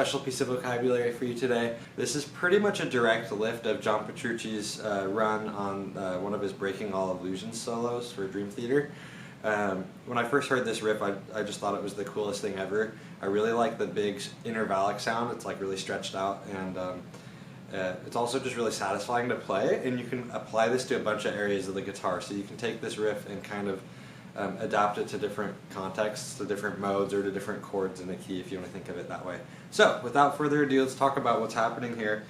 special piece of vocabulary for you today. This is pretty much a direct lift of John Petrucci's run on one of his Breaking All Illusions solos for Dream Theater. When I first heard this riff, I just thought it was the coolest thing ever. I really like the big intervallic sound. It's like really stretched out, and it's also just really satisfying to play, and you can apply this to a bunch of areas of the guitar. So you can take this riff and kind of adapt it to different contexts, to different modes, or to different chords in the key, if you want to think of it that way. So without further ado, let's talk about what's happening here.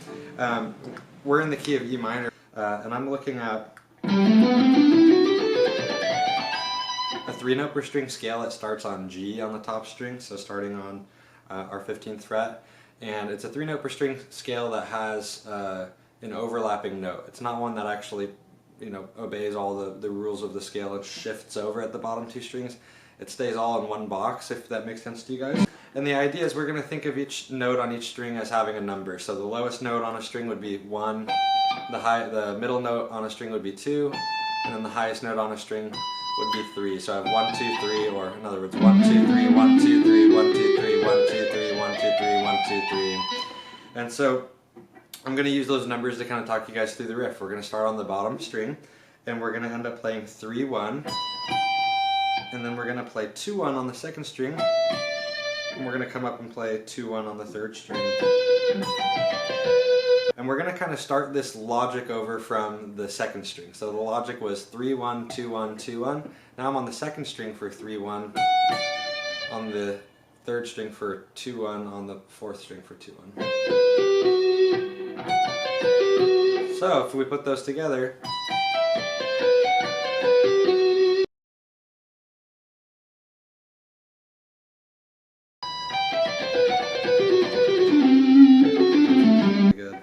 We're in the key of E minor, and I'm looking at a 3-note per string scale that starts on G on the top string, so starting on our 15th fret. And it's a 3-note per string scale that has an overlapping note. It's not one that actually, obeys all the rules of the scale and shifts over at the bottom 2 strings. It stays all in one box, if that makes sense to you guys. And the idea is we're going to think of each note on each string as having a number. So the lowest note on a string would be 1, the middle note on a string would be 2, and then the highest note on a string would be 3. So I have 1, 2, 3, or in other words, 1, 2, 3, 1, 2, 3, 1, 2, 3, 1, 2, 3, 1, 2, 3, 1, 2, 3. And so I'm going to use those numbers to kind of talk you guys through the riff. We're going to start on the bottom string, and we're going to end up playing 3, 1, and then we're going to play 2, 1 on the second string, and we're going to come up and play 2, 1 on the third string. And we're going to kind of start this logic over from the second string. So the logic was 3, 1, 2, 1, 2, 1. Now I'm on the second string for 3, 1, on the third string for 2, 1, on the fourth string for 2, 1. So if we put those together, good.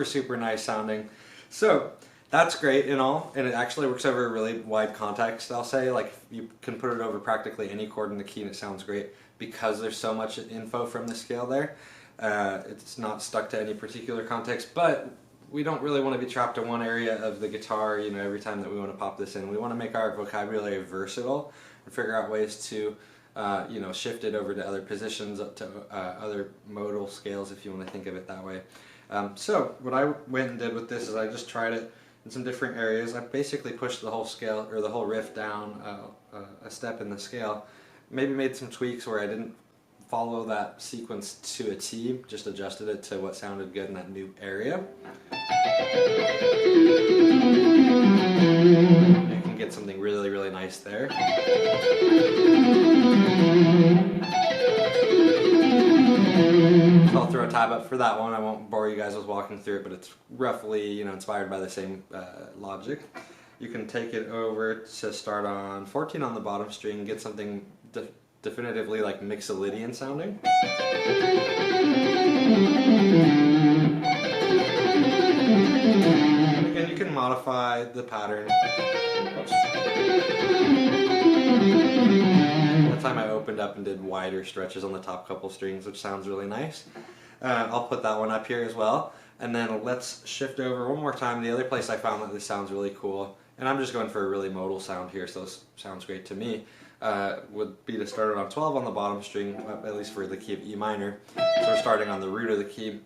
Super nice sounding. So that's great and all, and it actually works over a really wide context, I'll say. Like, you can put it over practically any chord in the key and it sounds great because there's so much info from the scale there. It's not stuck to any particular context, but we don't really want to be trapped in one area of the guitar, every time that we want to pop this in. We want to make our vocabulary versatile and figure out ways to shift it over to other positions, up to other modal scales, if you want to think of it that way. So what I went and did with this is I just tried it in some different areas. I basically pushed the whole scale, or the whole riff, down a step in the scale. Maybe made some tweaks where I didn't follow that sequence to a T, just adjusted it to what sounded good in that new area. You can get something really nice there. So I'll throw a tab up for that one. I won't bore you guys with walking through it, but it's roughly inspired by the same logic. You can take it over to start on 14 on the bottom string, get something definitively like Mixolydian sounding. Again, you can modify the pattern. One time I opened up and did wider stretches on the top couple strings, which sounds really nice. I'll put that one up here as well. And then let's shift over one more time. The other place I found that this sounds really cool, and I'm just going for a really modal sound here, so this sounds great to me, would be to start it on 12 on the bottom string, at least for the key of E minor. So we're starting on the root of the key.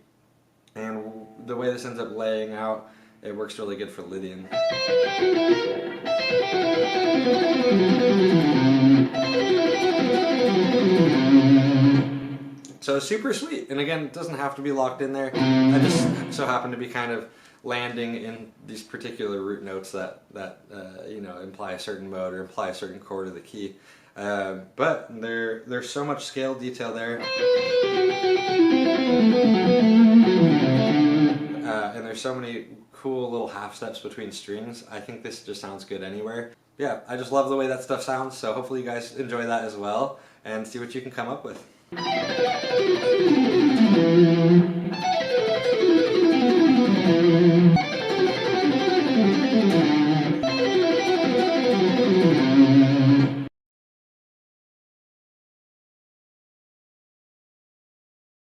And the way this ends up laying out, it works really good for Lydian. So super sweet, and again, it doesn't have to be locked in there. I just so happen to be kind of landing in these particular root notes that imply a certain mode or imply a certain chord of the key. But there's so much scale detail there, and there's so many cool little half steps between strings. I think this just sounds good anywhere. Yeah, I just love the way that stuff sounds, so hopefully you guys enjoy that as well and see what you can come up with.